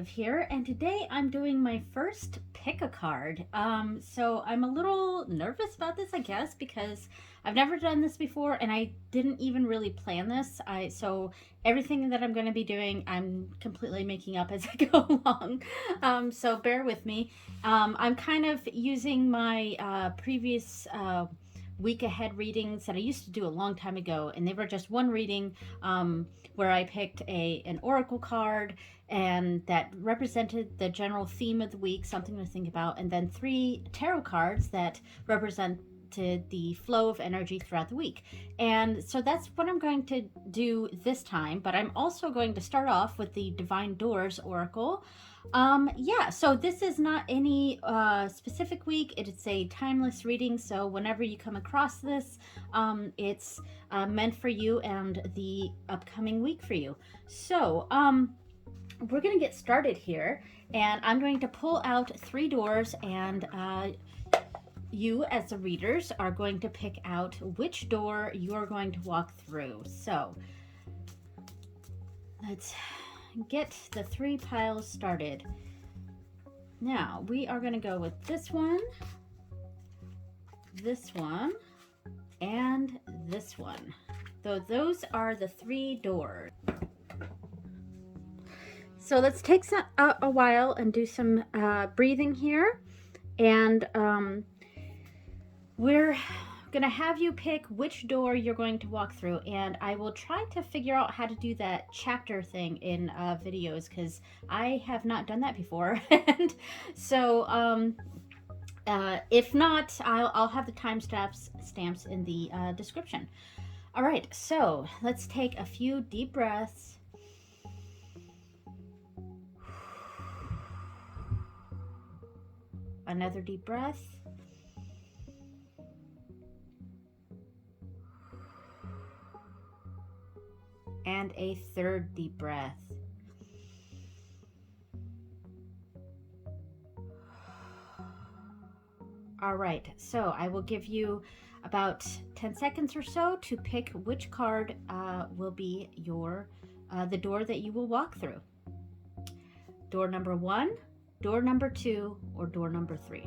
Liv here, and today I'm doing my first pick a card. So I'm a little nervous about this, I guess, because I've never done this before and I didn't even really plan this. So everything that I'm going to be doing, I'm completely making up as I go along. So bear with me. I'm kind of using my previous week ahead readings that I used to do a long time ago, and they were just one reading where I picked an oracle card and that represented the general theme of the week, something to think about, and then 3 tarot cards that represented the flow of energy throughout the week. And so that's what I'm going to do this time, but I'm also going to start off with the Divine Doors Oracle. Yeah, so this is not any specific week. It's a timeless reading, so whenever you come across this, it's meant for you and the upcoming week for you. So we're going to get started here, and I'm going to pull out 3 doors, and you as the readers are going to pick out which door you're going to walk through. So let's get the 3 piles started. Now we are going to go with this one, and this one. So those are the 3 doors. So let's take a while and do some breathing here, and we're gonna have you pick which door you're going to walk through, and I will try to figure out how to do that chapter thing in videos, because I have not done that before. And so if not, I'll have the timestamps in the description. All right, so let's take a few deep breaths. Another deep breath. And a third deep breath. All right, so I will give you about 10 seconds or so to pick which card will be the door that you will walk through. Door number 1, door number 2, or door number 3.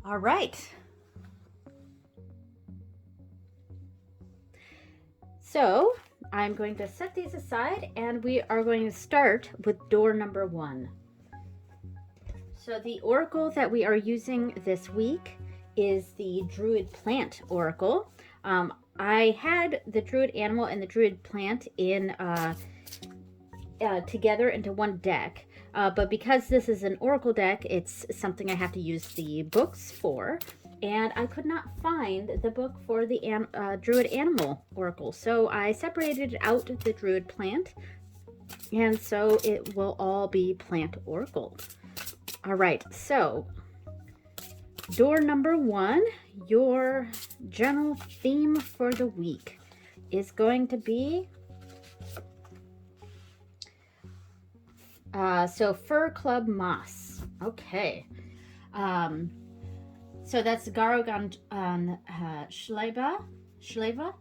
All right. So I'm going to set these aside, and we are going to start with door number 1. So the oracle that we are using this week is the Druid Plant Oracle. I had the Druid Animal and the Druid Plant in together into one deck, but because this is an oracle deck, it's something I have to use the books for, and I could not find the book for the Druid Animal Oracle, so I separated out the Druid Plant, and so it will all be Plant Oracle. All right, so door number 1, your general theme for the week is going to be so Fur Club Moss. Okay. So that's Garogan Shleva.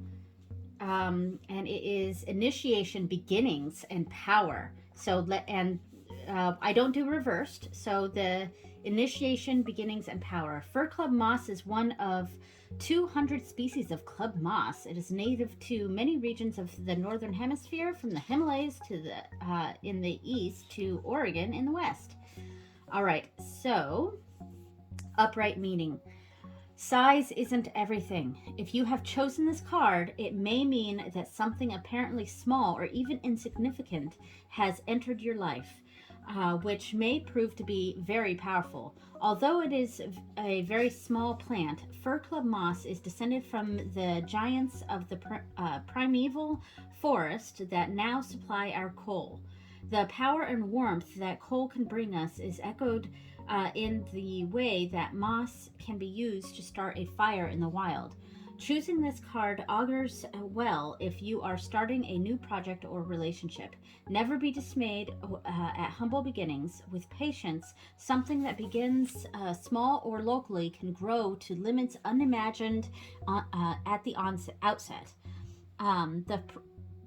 And it is initiation, beginnings, and power. So I don't do reversed. So the initiation, beginnings, and power. Fur Club Moss is one of 200 species of club moss. It is native to many regions of the northern hemisphere, from the Himalayas to in the east to Oregon in the west. All right, so upright meaning. Size isn't everything. If you have chosen this card, it may mean that something apparently small or even insignificant has entered your life, which may prove to be very powerful. Although it is a very small plant, Fur Club Moss is descended from the giants of the primeval forest that now supply our coal. The power and warmth that coal can bring us is echoed in the way that moss can be used to start a fire in the wild. Choosing this card augurs well if you are starting a new project or relationship. Never be dismayed at humble beginnings. With patience, something that begins small or locally can grow to limits unimagined at the outset.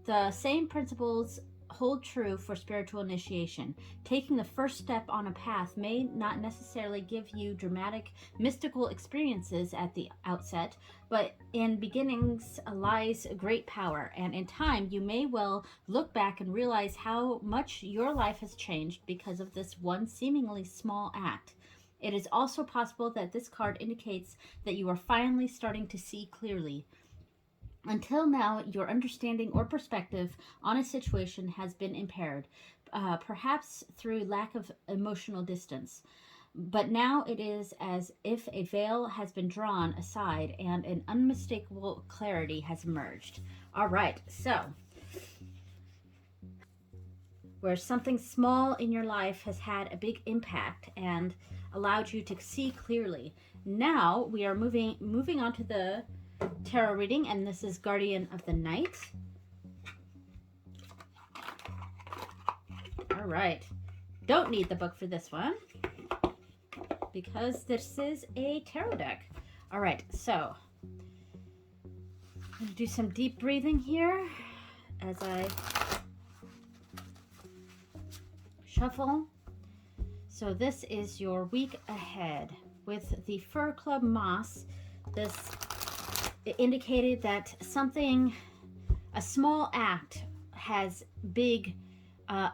The same principles hold true for spiritual initiation. Taking the first step on a path may not necessarily give you dramatic, mystical experiences at the outset, but in beginnings lies great power, and in time you may well look back and realize how much your life has changed because of this one seemingly small act. It is also possible that this card indicates that you are finally starting to see clearly. Until now, your understanding or perspective on a situation has been impaired, perhaps through lack of emotional distance. But now it is as if a veil has been drawn aside and an unmistakable clarity has emerged. All right, so where something small in your life has had a big impact and allowed you to see clearly. Now we are moving on to the tarot reading, and this is Guardian of the Night. All right. Don't need the book for this one because this is a tarot deck. All right, so I'm going to do some deep breathing here as I shuffle. So this is your week ahead. With the Fur Club Moss, this indicated that a small act has big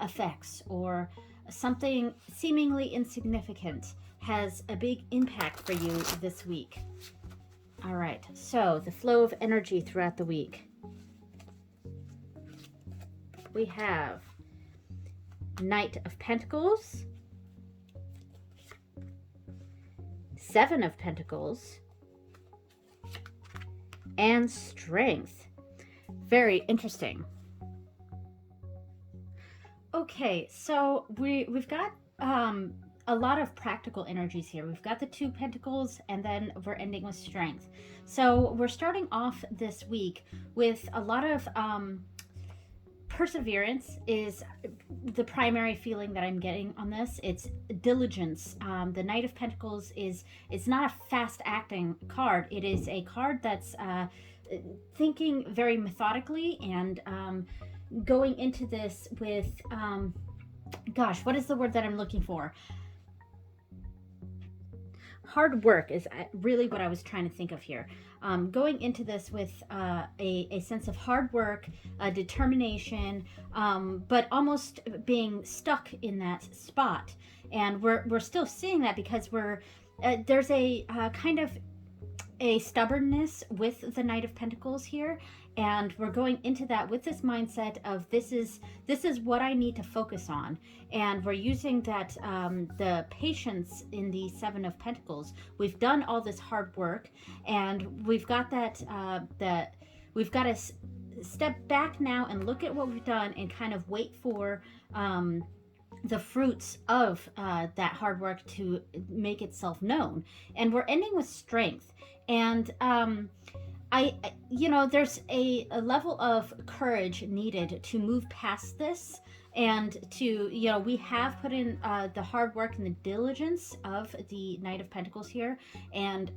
effects, or something seemingly insignificant has a big impact for you this week. All right, so the flow of energy throughout the week. We have Knight of Pentacles, Seven of Pentacles, and Strength. Very interesting. Okay, so we've got a lot of practical energies here. We've got the Two Pentacles, and then we're ending with Strength. So we're starting off this week with a lot of perseverance is the primary feeling that I'm getting on this. It's diligence. The Knight of Pentacles it's not a fast acting card. It is a card that's thinking very methodically and going into this with gosh, what is the word that I'm looking for? Hard work is really what I was trying to think of here. Going into this with a sense of hard work, determination, but almost being stuck in that spot. And we're still seeing that because there's a kind of a stubbornness with the Knight of Pentacles here, and we're going into that with this mindset of this is what I need to focus on, and we're using that the patience in the Seven of Pentacles. We've done all this hard work, and we've got that we've got to step back now and look at what we've done and kind of wait for the fruits of that hard work to make itself known. And we're ending with Strength. And there's a level of courage needed to move past this, and to, we have put in the hard work and the diligence of the Knight of Pentacles here. And,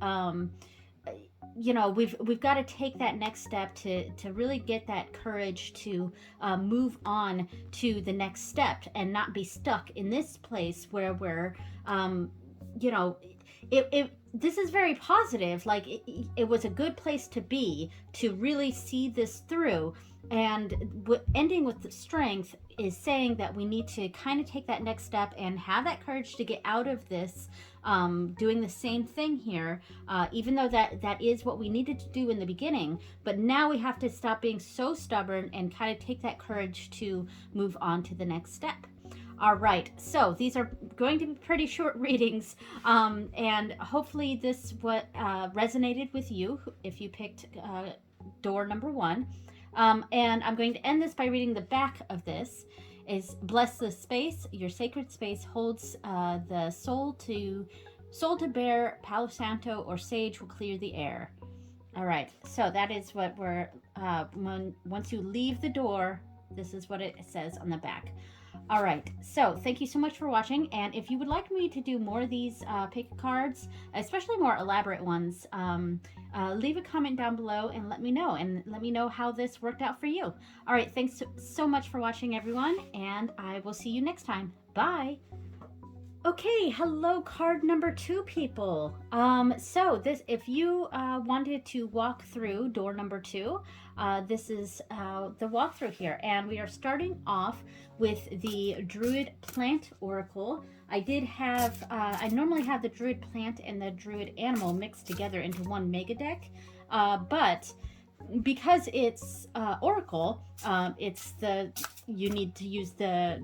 we've got to take that next step to really get that courage to move on to the next step and not be stuck in this place where we're, this is very positive. Like it was a good place to be to really see this through. And ending with the Strength is saying that we need to kind of take that next step and have that courage to get out of this, doing the same thing here, even though that is what we needed to do in the beginning. But now we have to stop being so stubborn and kind of take that courage to move on to the next step. All right, so these are going to be pretty short readings, and hopefully this resonated with you if you picked door number 1. And I'm going to end this by reading the back of this. Is bless the space. Your sacred space holds the soul to bear. Palo Santo or sage will clear the air. All right, so that is what we're once you leave the door, this is what it says on the back. All right, so thank you so much for watching, and if you would like me to do more of these pick cards, especially more elaborate ones, leave a comment down below and let me know how this worked out for you. All right, thanks so much for watching, everyone, and I will see you next time. Bye. Okay, hello, card number 2, people. So this, if you wanted to walk through door number 2, this is the walkthrough here, and we are starting off with the Druid Plant Oracle. I did have, I normally have the Druid Plant and the Druid Animal mixed together into one mega deck, but because it's Oracle, you need to use the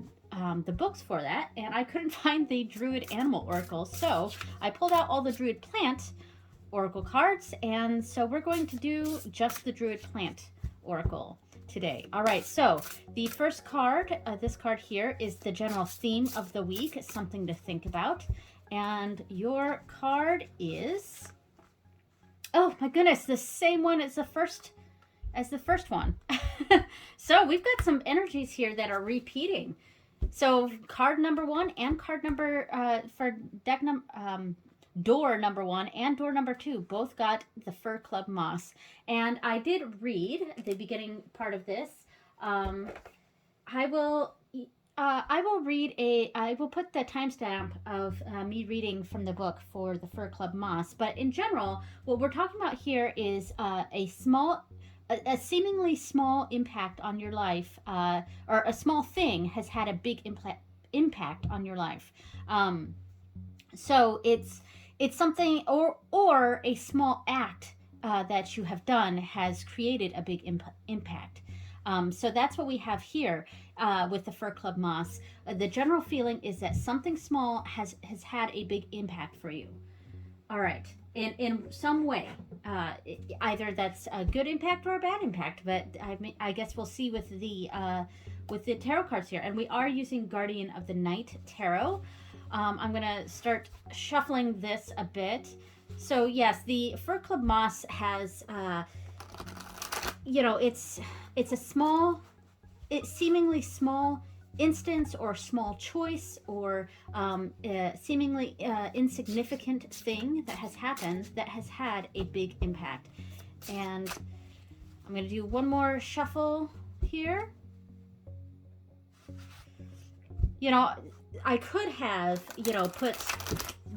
books for that, and I couldn't find the Druid Animal Oracle, so I pulled out all the Druid Plant Oracle cards, and so we're going to do just the Druid Plant Oracle today. All right, so the first card, this card here, is the general theme of the week, something to think about, and your card is, oh my goodness, the same one as the first one. So we've got some energies here that are repeating. So card number 1 and card number for deck door number 1 and door number 2 both got the Fur Club Moss, and I did read the beginning part of this. I will put the timestamp of me reading from the book for the Fur Club Moss, but in general, what we're talking about here is a seemingly small impact on your life, or a small thing has had a big impact on your life. So it's something, or a small act that you have done has created a big impact. So that's what we have here with the Fur Club Moss. The general feeling is that something small has had a big impact for you. All right. In some way, either that's a good impact or a bad impact, but I guess we'll see with the tarot cards here. And we are using Guardian of the Night Tarot. I'm gonna start shuffling this a bit. So yes, the Fur Club Moss has, it's seemingly small instance or small choice or seemingly insignificant thing that has happened that has had a big impact. And I'm going to do one more shuffle here. I could have, put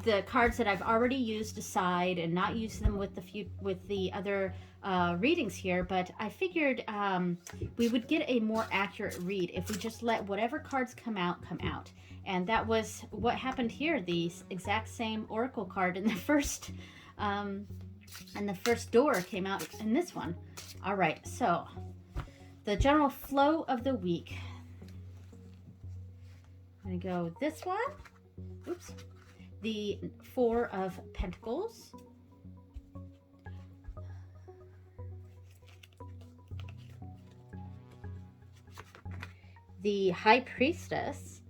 the cards that I've already used aside and not use them with the other readings here, but I figured we would get a more accurate read if we just let whatever cards come out. And that was what happened here. The exact same oracle card in the first door came out in this one. All right, so the general flow of the week. I'm gonna go with this one. Oops. The 4 of Pentacles. The High Priestess.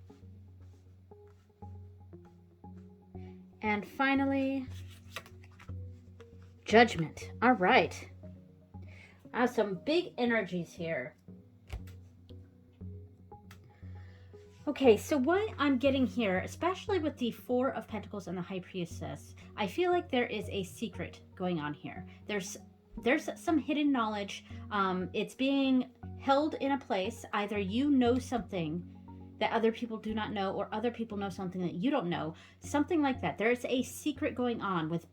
And finally, Judgment. All right. I have some big energies here. Okay, so what I'm getting here, especially with the 4 of Pentacles and the High Priestess, I feel like there is a secret going on here. There's some hidden knowledge. It's being held in a place. Either you know something that other people do not know, or other people know something that you don't know. Something like that. There's a secret going on with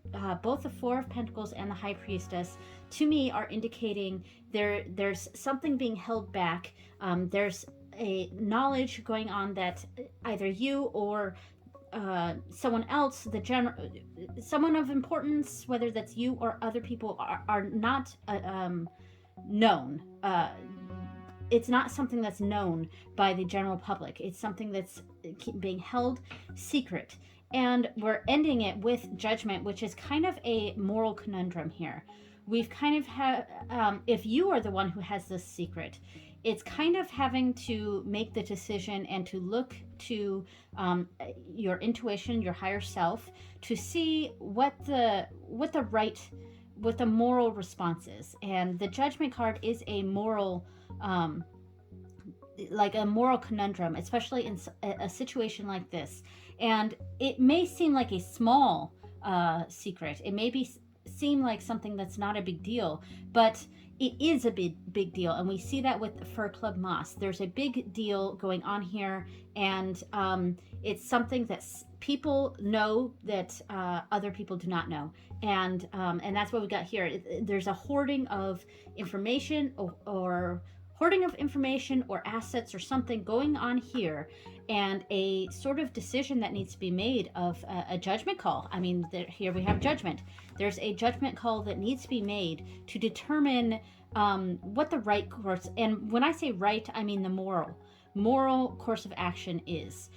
both the 4 of Pentacles and the High Priestess. To me, are indicating there's something being held back. There's a knowledge going on that either you or someone else, someone of importance, whether that's you or other people, are not known. It's not something that's known by the general public. It's something that's being held secret. And we're ending it with Judgment, which is kind of a moral conundrum here. We've kind of if you are the one who has this secret, it's kind of having to make the decision and to look to your intuition, your higher self, to see what the moral response is. And the Judgment card is a moral like a moral conundrum, especially in a situation like this. And it may seem like a small secret. It may seem like something that's not a big deal, but it is a big deal, and we see that with Fur Club Moss. There's a big deal going on here, and it's something that people know that other people do not know, and that's what we got here. There's a hoarding of information, or hoarding of information or assets or something going on here, and a sort of decision that needs to be made of a judgment call. I mean, here we have judgment. There's a judgment call that needs to be made to determine what the right course, and when I say right, I mean the moral course of action is.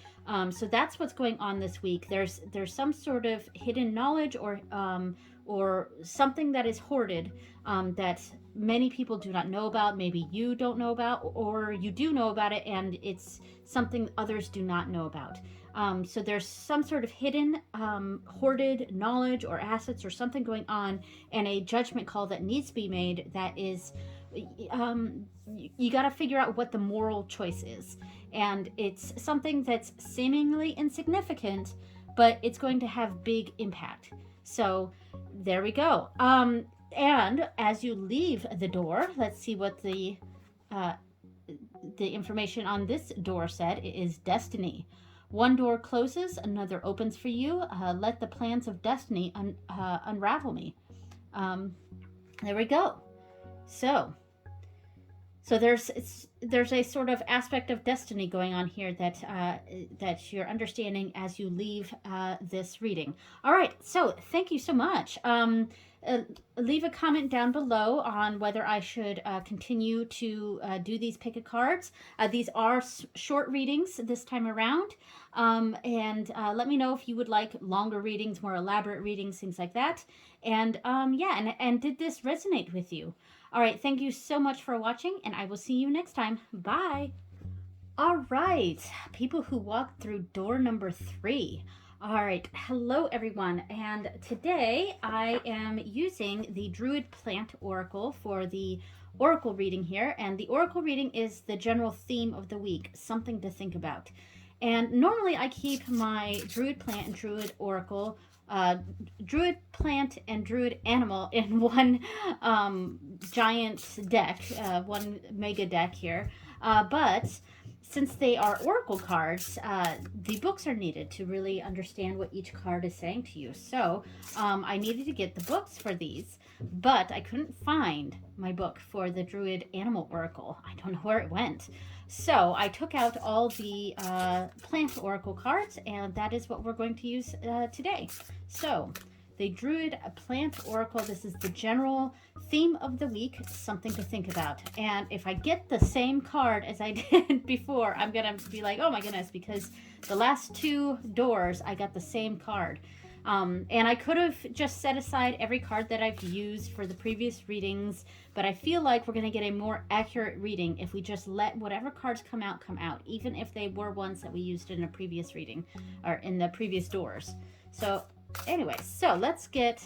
So that's what's going on this week. There's some sort of hidden knowledge or something that is hoarded that many people do not know about. Maybe you don't know about, or you do know about it and it's something others do not know about. So there's some sort of hidden hoarded knowledge or assets or something going on, and a judgment call that needs to be made. That is, you got to figure out what the moral choice is, and it's something that's seemingly insignificant, but it's going to have big impact. So there we go. And as you leave the door, let's see what the information on this door said. It is destiny. One door closes, another opens for you. Let the plans of destiny unravel me. There we go. So there's a sort of aspect of destiny going on here that you're understanding as you leave this reading. All right. So thank you so much. Leave a comment down below on whether I should continue to do these pick a cards. These are short readings this time around. And let me know if you would like longer readings, more elaborate readings, things like that. And yeah, and did this resonate with you? All right, thank you so much for watching, and I will see you next time. Bye. All right, people who walked through door number 3. All right, hello everyone, and today I am using the Druid Plant Oracle for the Oracle reading here, and the Oracle reading is the general theme of the week, something to think about. And normally I keep my Druid Plant and Druid Oracle, Druid Plant and Druid Animal in one giant deck, one mega deck here, but since they are oracle cards, the books are needed to really understand what each card is saying to you. So I needed to get the books for these, but I couldn't find my book for the Druid Animal Oracle. I don't know where it went. So I took out all the plant oracle cards, and that is what we're going to use today. So the Druid Plant Oracle, this is the general theme of the week, something to think about. And if I get the same card as I did before, I'm going to be like, oh my goodness, because the last 2 doors, I got the same card. And I could have just set aside every card that I've used for the previous readings, but I feel like we're going to get a more accurate reading if we just let whatever cards come out, even if they were ones that we used in a previous reading, or in the previous doors. So anyway, so let's get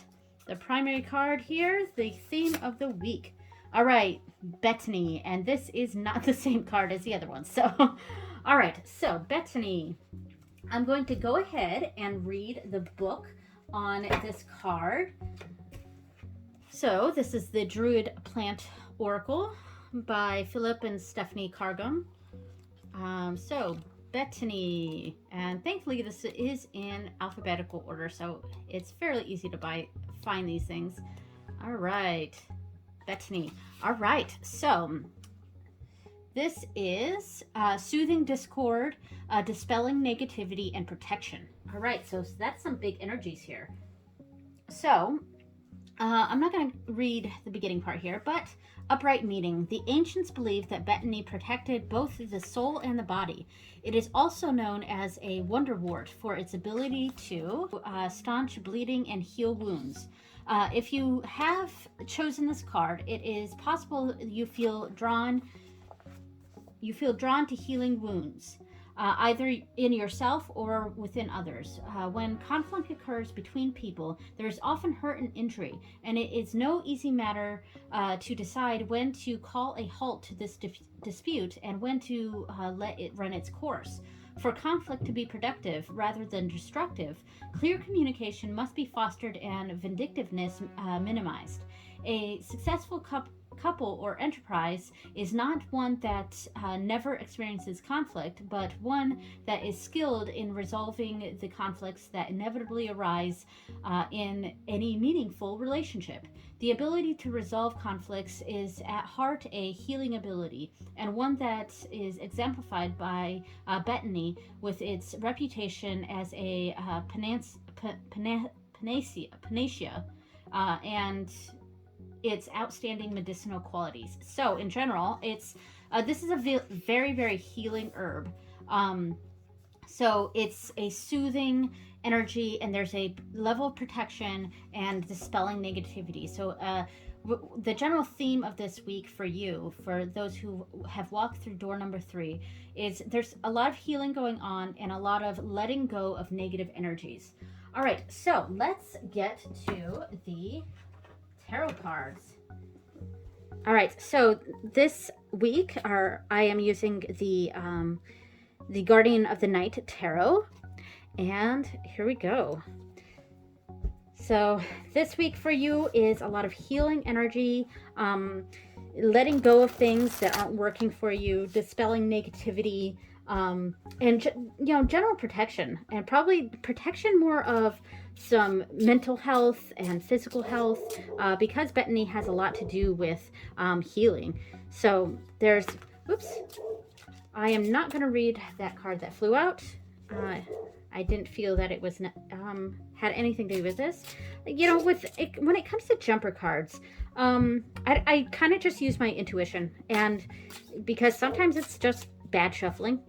the primary card here, the theme of the week. All right, Bethany, and this is not the same card as the other one. So, all right, so Bethany, I'm going to go ahead and read the book on this card. So this is the Druid Plant Oracle by Philip and Stephanie Cargum. So Bethany, and thankfully this is in alphabetical order, so it's fairly easy to find these things. All right, Bethany. All right, so this is soothing discord, dispelling negativity, and protection. All right, so that's some big energies here. So I'm not going to read the beginning part here, but upright meaning. The ancients believed that Bethany protected both the soul and the body. It is also known as a wonderwort for its ability to staunch bleeding and heal wounds. If you have chosen this card, it is possible you feel drawn to healing wounds. either in yourself or within others. When conflict occurs between people, there is often hurt and injury, and it is no easy matter to decide when to call a halt to this dispute and when to let it run its course. For conflict to be productive rather than destructive, clear communication must be fostered and vindictiveness minimized. A successful couple or enterprise is not one that never experiences conflict, but one that is skilled in resolving the conflicts that inevitably arise in any meaningful relationship. The ability to resolve conflicts is at heart a healing ability, and one that is exemplified by Bethany with its reputation as a panacea and its outstanding medicinal qualities. So, in general, it's this is a very, very healing herb. So it's a soothing energy, and there's a level of protection and dispelling negativity. So the general theme of this week for you, for those who have walked through door number 3, is there's a lot of healing going on and a lot of letting go of negative energies. All right, so let's get to the tarot cards. All right, so this week I am using the Guardian of the Night Tarot, and here we go. So this week for you is a lot of healing energy, letting go of things that aren't working for you, dispelling negativity, and general protection, and probably protection more of some mental health and physical health, because Bethany has a lot to do with healing. So there's, oops, I am not going to read that card that flew out. I didn't feel that it was had anything to do with this. With it, when it comes to jumper cards, I kind of just use my intuition, and because sometimes it's just bad shuffling,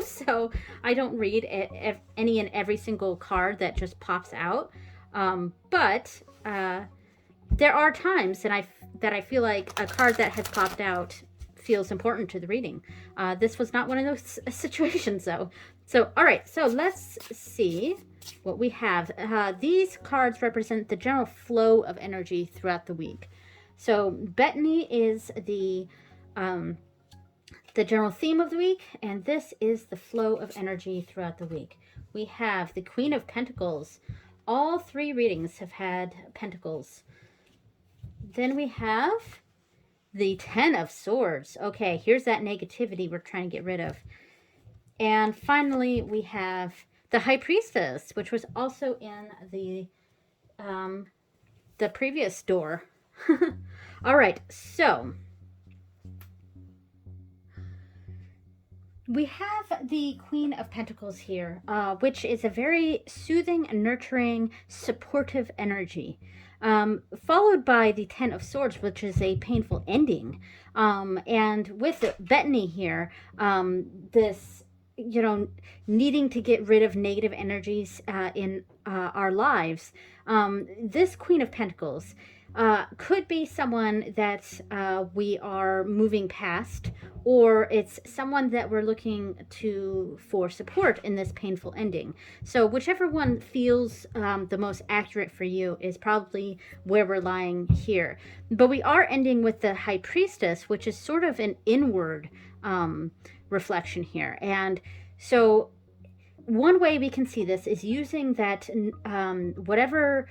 so I don't read any and every single card that just pops out. But there are times that I feel like a card that has popped out feels important to the reading. This was not one of those situations, though. So, all right, so let's see what we have. These cards represent the general flow of energy throughout the week. So, Bethany is the general theme of the week, and this is the flow of energy throughout the week. We have the Queen of Pentacles. All 3 readings have had Pentacles. Then we have the 10 of Swords. Okay, here's that negativity we're trying to get rid of. And finally, we have the High Priestess, which was also in the previous door. All right, so we have the Queen of Pentacles here, which is a very soothing, nurturing, supportive energy, followed by the 10 of Swords, which is a painful ending. And with Bethany here, this, needing to get rid of negative energies in our lives, this Queen of Pentacles could be someone that we are moving past, or it's someone that we're looking for support in this painful ending. So whichever one feels the most accurate for you is probably where we're lying here. But we are ending with the High Priestess, which is sort of an inward reflection here. And so one way we can see this is using that whatever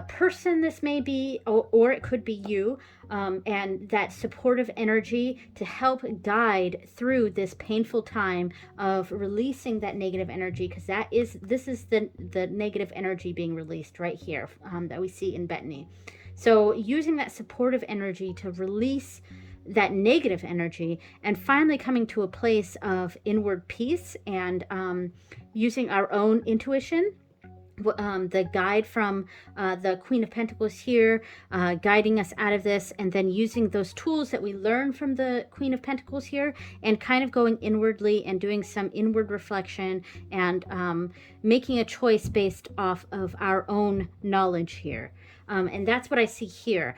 person this may be, or it could be you, and that supportive energy to help guide through this painful time of releasing that negative energy, because this is the negative energy being released right here, that we see in Bethany. So using that supportive energy to release that negative energy, and finally coming to a place of inward peace, and using our own intuition, the guide from the Queen of Pentacles here, guiding us out of this, and then using those tools that we learn from the Queen of Pentacles here, and kind of going inwardly and doing some inward reflection, and making a choice based off of our own knowledge here. And that's what I see here.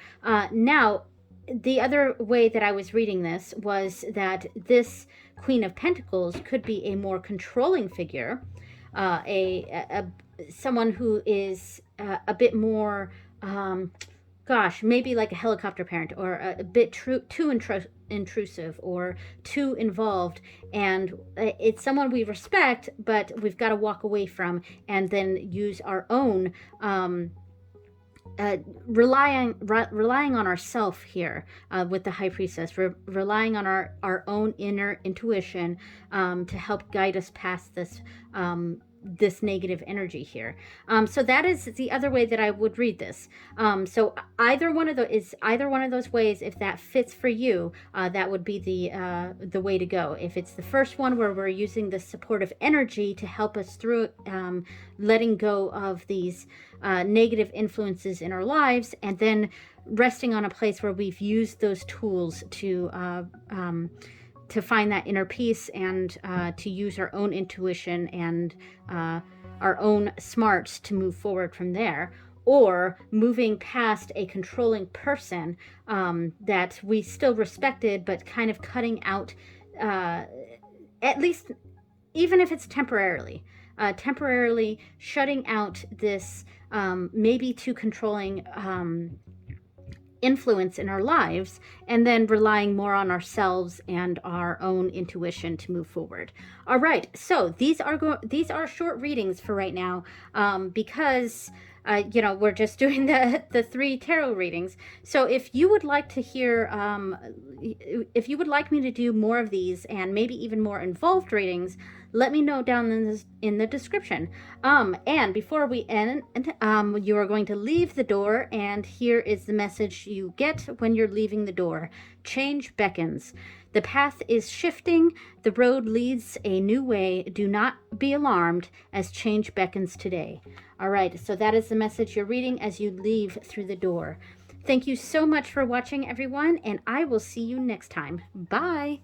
Now, the other way that I was reading this was that this Queen of Pentacles could be a more controlling figure, someone who is a bit more, maybe like a helicopter parent, or a bit too intrusive or too involved, and it's someone we respect, but we've got to walk away from, and then use our own relying on ourself here, with the High Priestess, relying on our own inner intuition, to help guide us past this negative energy here. So that is the other way that I would read this. So either one of those ways, if that fits for you, that would be the way to go. If it's the first one, where we're using the supportive energy to help us through letting go of these negative influences in our lives, and then resting on a place where we've used those tools to find that inner peace, and to use our own intuition and our own smarts to move forward from there. Or moving past a controlling person that we still respected, but kind of cutting out, at least, even if it's temporarily shutting out this maybe too controlling influence in our lives, and then relying more on ourselves and our own intuition to move forward. All right, so these are short readings for right now, because we're just doing the 3 tarot readings. So if you would like to hear, if you would like me to do more of these, and maybe even more involved readings, let me know down in the description. And before we end, you are going to leave the door, and here is the message you get when you're leaving the door. Change beckons. The path is shifting. The road leads a new way. Do not be alarmed, as change beckons today. All right, so that is the message you're reading as you leave through the door. Thank you so much for watching, everyone, and I will see you next time. Bye.